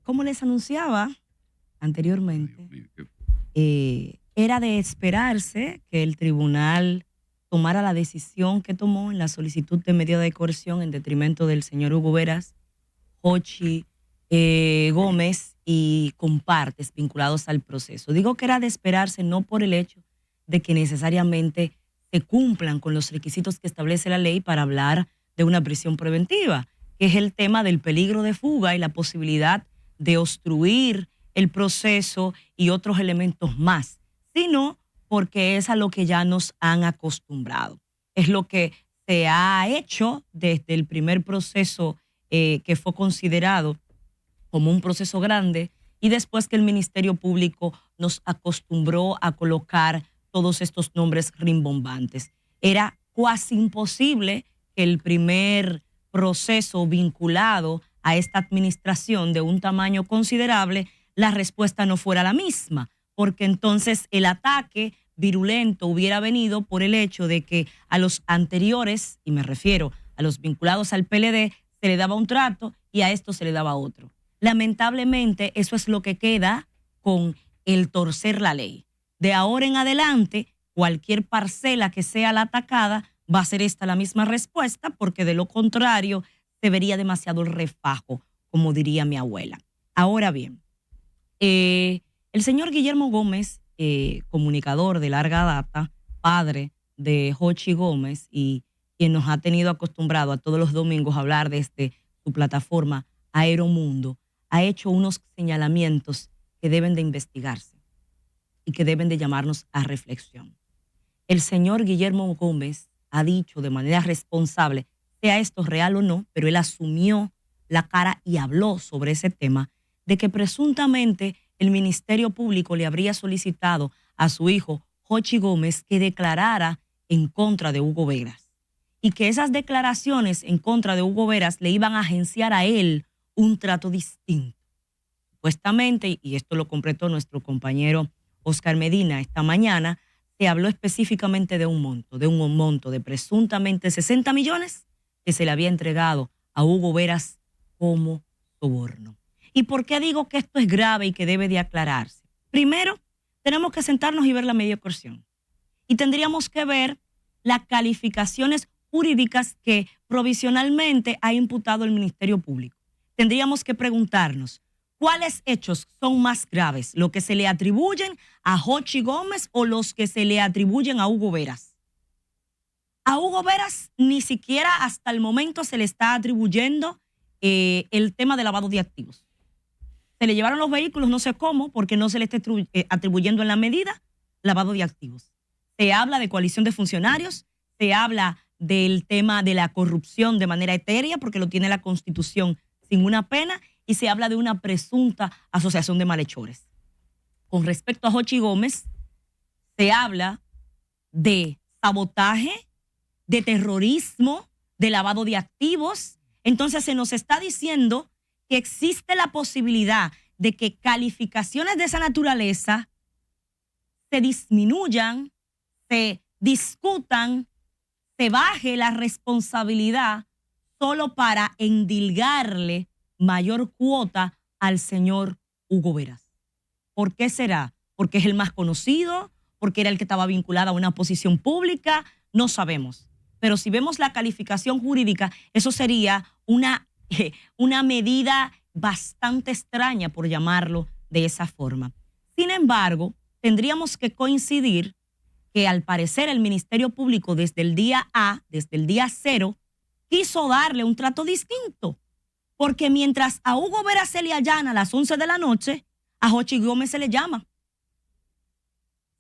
como les anunciaba anteriormente, Dios mío, era de esperarse que el tribunal tomara la decisión que tomó en la solicitud de medida de coerción en detrimento del señor Hugo Veras, Jochi Gómez y compartes vinculados al proceso. Digo que era de esperarse no por el hecho de que necesariamente se cumplan con los requisitos que establece la ley para hablar de una prisión preventiva, que es el tema del peligro de fuga y la posibilidad de obstruir el proceso y otros elementos más, sino porque es a lo que ya nos han acostumbrado. Es lo que se ha hecho desde el primer proceso que fue considerado como un proceso grande y después que el Ministerio Público nos acostumbró a colocar todos estos nombres rimbombantes. Era casi imposible que el primer proceso vinculado a esta administración de un tamaño considerable, la respuesta no fuera la misma, porque entonces el ataque virulento hubiera venido por el hecho de que a los anteriores, y me refiero a los vinculados al PLD, se le daba un trato y a esto se le daba otro. Lamentablemente, eso es lo que queda con el torcer la ley. De ahora en adelante, cualquier parcela que sea la atacada va a ser esta la misma respuesta, porque de lo contrario se vería demasiado el refajo, como diría mi abuela. Ahora bien, el señor Guillermo Gómez, comunicador de larga data, padre de Jochi Gómez y quien nos ha tenido acostumbrado a todos los domingos a hablar desde su plataforma Aeromundo, ha hecho unos señalamientos que deben de investigarse y que deben de llamarnos a reflexión. El señor Guillermo Gómez ha dicho de manera responsable, sea esto real o no, pero él asumió la cara y habló sobre ese tema, de que presuntamente el Ministerio Público le habría solicitado a su hijo Jochi Gómez que declarara en contra de Hugo Veras y que esas declaraciones en contra de Hugo Veras le iban a agenciar a él un trato distinto. Supuestamente, y esto lo completó nuestro compañero Oscar Medina esta mañana, se habló específicamente de un monto de presuntamente 60 millones que se le había entregado a Hugo Veras como soborno. ¿Y por qué digo que esto es grave y que debe de aclararse? Primero, tenemos que sentarnos y ver la medida de coerción. Y tendríamos que ver las calificaciones jurídicas que provisionalmente ha imputado el Ministerio Público. Tendríamos que preguntarnos, ¿cuáles hechos son más graves? ¿Los que se le atribuyen a Jochi Gómez o los que se le atribuyen a Hugo Veras? A Hugo Veras ni siquiera hasta el momento se le está atribuyendo el tema de lavado de activos. Se le llevaron los vehículos, no sé cómo, porque no se le está atribuyendo en la medida lavado de activos. Se habla de coalición de funcionarios, se habla del tema de la corrupción de manera etérea, porque lo tiene la Constitución sin una pena, y se habla de una presunta asociación de malhechores. Con respecto a Jochi Gómez, se habla de sabotaje, de terrorismo, de lavado de activos. Entonces se nos está diciendo que existe la posibilidad de que calificaciones de esa naturaleza se disminuyan, se discutan, se baje la responsabilidad solo para endilgarle mayor cuota al señor Hugo Veras. ¿Por qué será? ¿Porque es el más conocido? ¿Porque era el que estaba vinculado a una posición pública? No sabemos. Pero si vemos la calificación jurídica, eso sería una medida bastante extraña, por llamarlo de esa forma. Sin embargo, tendríamos que coincidir que al parecer el Ministerio Público desde el día A, desde el día cero, quiso darle un trato distinto. Porque mientras a Hugo Veras se le allana a las 11 de la noche, a Jochi Gómez se le llama.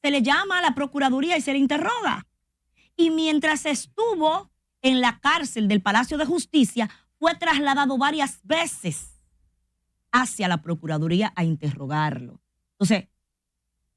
Se le llama a la Procuraduría y se le interroga. Y mientras estuvo en la cárcel del Palacio de Justicia, fue trasladado varias veces hacia la Procuraduría a interrogarlo. Entonces,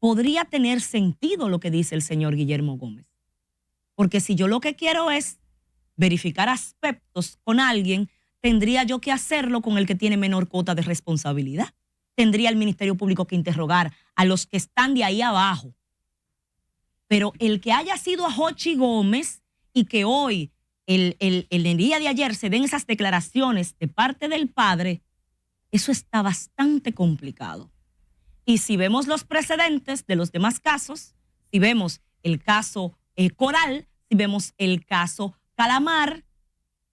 podría tener sentido lo que dice el señor Guillermo Gómez. Porque si yo lo que quiero es verificar aspectos con alguien, tendría yo que hacerlo con el que tiene menor cuota de responsabilidad. Tendría el Ministerio Público que interrogar a los que están de ahí abajo. Pero el que haya sido a Jochi Gómez y que hoy, el día de ayer, se den esas declaraciones de parte del padre, Eso está bastante complicado. Y si vemos los precedentes de los demás casos, si vemos el caso Coral, si vemos el caso Calamar,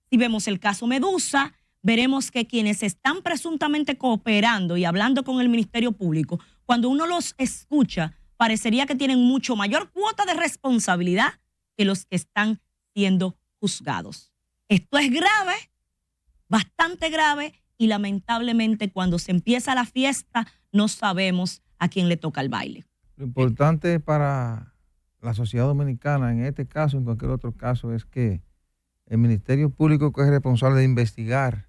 si vemos el caso Medusa, veremos que quienes están presuntamente cooperando y hablando con el Ministerio Público, cuando uno los escucha, parecería que tienen mucho mayor cuota de responsabilidad que los que están siendo juzgados. Esto es grave, bastante grave, y lamentablemente cuando se empieza la fiesta no sabemos a quién le toca el baile. Lo importante para la sociedad dominicana, en este caso, en cualquier otro caso, es que el Ministerio Público, que es responsable de investigar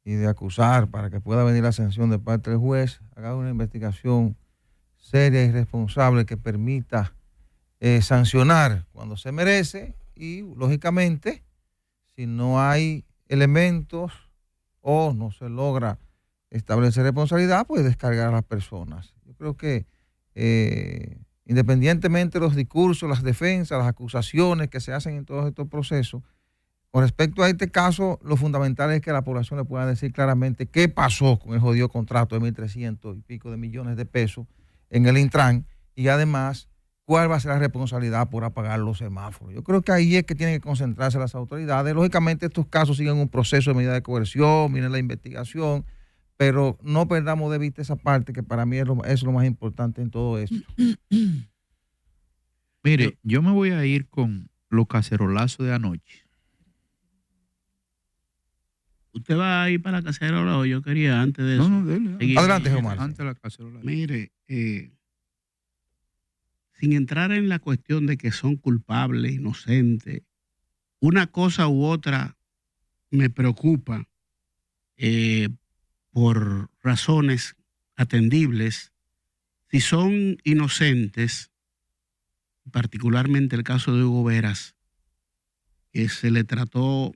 y de acusar para que pueda venir la sanción de parte del juez, haga una investigación seria y responsable que permita sancionar cuando se merece y, lógicamente, si no hay elementos o no se logra establecer responsabilidad, pues descargar a las personas. Yo creo que independientemente de los discursos, las defensas, las acusaciones que se hacen en todos estos procesos, con respecto a este caso, lo fundamental es que la población le pueda decir claramente qué pasó con el jodido contrato de 1.300 y pico de millones de pesos en el Intran, y además cuál va a ser la responsabilidad por apagar los semáforos. Yo creo que ahí es que tienen que concentrarse las autoridades. Lógicamente estos casos siguen un proceso de medida de coerción, viene la investigación, pero no perdamos de vista esa parte que para mí es lo más importante en todo esto. Mire, yo me voy a ir con los cacerolazos de anoche. ¿Usted va a ir para la cacerola o yo quería antes de eso? No, dele. Adelante, Omar. Antes de la cacerola. Mire, sin entrar en la cuestión de que son culpables, inocentes, una cosa u otra me preocupa por razones atendibles. Si son inocentes, particularmente el caso de Hugo Veras, que se le trató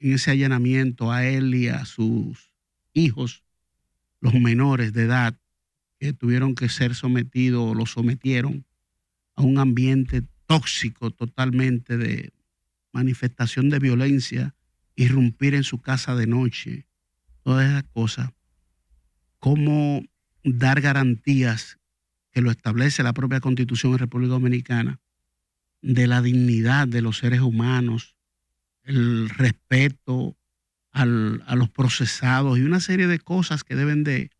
en ese allanamiento a él y a sus hijos, los menores de edad, que tuvieron que ser sometidos o los sometieron a un ambiente tóxico totalmente de manifestación de violencia, irrumpir en su casa de noche, todas esas cosas. ¿Cómo dar garantías que lo establece la propia Constitución de República Dominicana de la dignidad de los seres humanos, el respeto a los procesados y una serie de cosas que deben de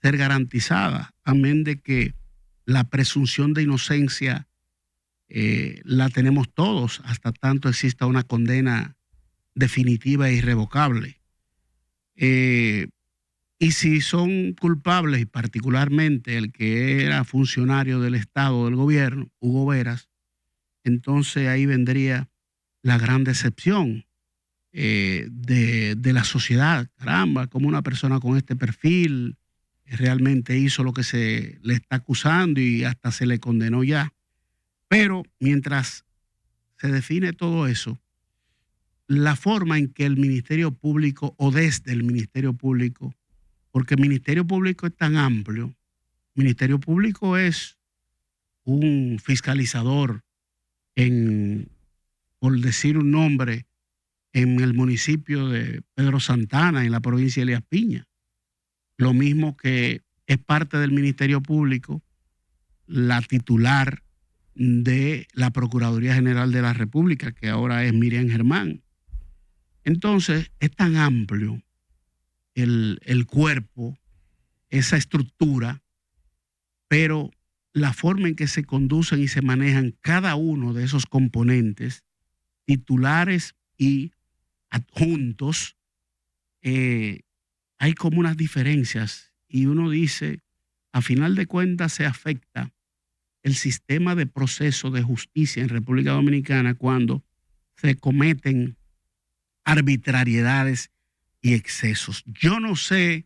ser garantizadas, amén de que la presunción de inocencia la tenemos todos hasta tanto exista una condena definitiva e irrevocable. Y si son culpables, y particularmente el que era funcionario del Estado, del gobierno, Hugo Veras, entonces ahí vendría la gran decepción de la sociedad. Caramba, como una persona con este perfil realmente hizo lo que se le está acusando y hasta se le condenó ya. Pero mientras se define todo eso, la forma en que el Ministerio Público o desde el Ministerio Público, porque el Ministerio Público es tan amplio, el Ministerio Público es un fiscalizador por decir un nombre, en el municipio de Pedro Santana, en la provincia de Elías Piña. Lo mismo que es parte del Ministerio Público la titular de la Procuraduría General de la República, que ahora es Miriam Germán. Entonces, es tan amplio el cuerpo, esa estructura, pero la forma en que se conducen y se manejan cada uno de esos componentes, titulares y adjuntos, hay como unas diferencias y uno dice, a final de cuentas se afecta el sistema de proceso de justicia en República Dominicana cuando se cometen arbitrariedades y excesos. Yo no sé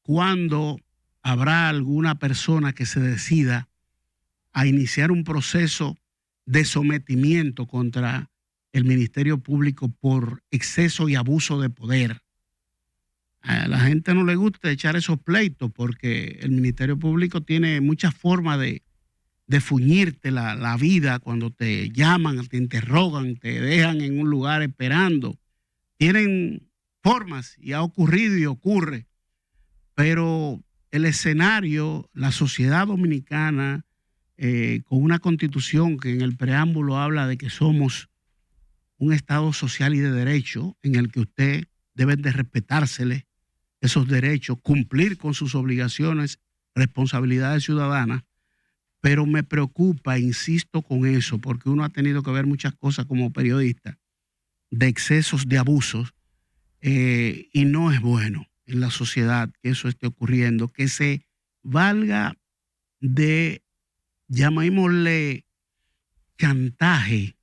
cuándo habrá alguna persona que se decida a iniciar un proceso de sometimiento contra el Ministerio Público por exceso y abuso de poder. A la gente no le gusta echar esos pleitos porque el Ministerio Público tiene muchas formas de fuñirte la vida cuando te llaman, te interrogan, te dejan en un lugar esperando. Tienen formas y ha ocurrido y ocurre pero el escenario, la sociedad dominicana, con una constitución que en el preámbulo habla de que somos un Estado social y de derecho, en el que usted debe de respetársele esos derechos, cumplir con sus obligaciones, responsabilidades ciudadanas, pero me preocupa, insisto con eso, porque uno ha tenido que ver muchas cosas como periodista, de excesos, de abusos, y no es bueno en la sociedad que eso esté ocurriendo, que se valga de, llamémosle, chantaje,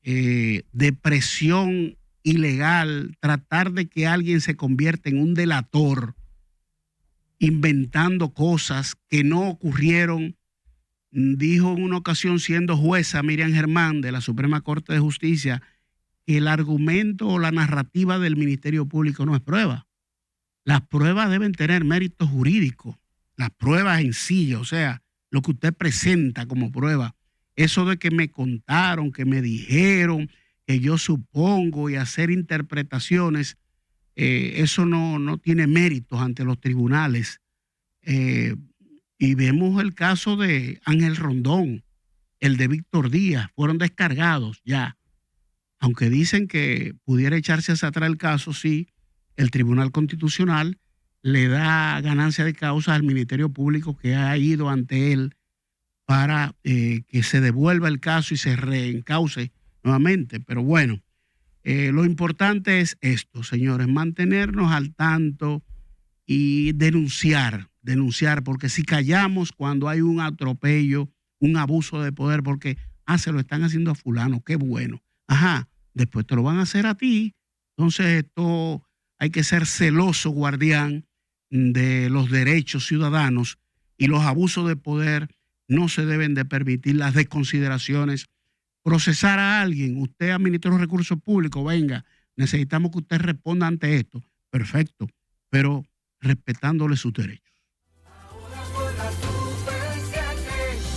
de presión ilegal, tratar de que alguien se convierta en un delator, inventando cosas que no ocurrieron. Dijo en una ocasión, siendo jueza Miriam Germán de la Suprema Corte de Justicia, que el argumento o la narrativa del Ministerio Público no es prueba. Las pruebas deben tener mérito jurídico, las pruebas en sí, o sea, lo que usted presenta como prueba. Eso de que me contaron, que me dijeron, que yo supongo y hacer interpretaciones, eso no tiene méritos ante los tribunales. Y vemos el caso de Ángel Rondón, el de Víctor Díaz, fueron descargados ya. Aunque dicen que pudiera echarse hacia atrás el caso, sí, el Tribunal Constitucional le da ganancia de causa al Ministerio Público que ha ido ante él para que se devuelva el caso y se reencauce nuevamente. Pero bueno, lo importante es esto, señores, mantenernos al tanto y denunciar, porque si callamos cuando hay un atropello, un abuso de poder, porque, se lo están haciendo a fulano, qué bueno. Ajá, después te lo van a hacer a ti. Entonces esto hay que ser celoso, guardián de los derechos ciudadanos, y los abusos de poder no se deben de permitir, las desconsideraciones. Procesar a alguien, usted administra los recursos públicos, venga, necesitamos que usted responda ante esto. Perfecto, pero respetándole sus derechos.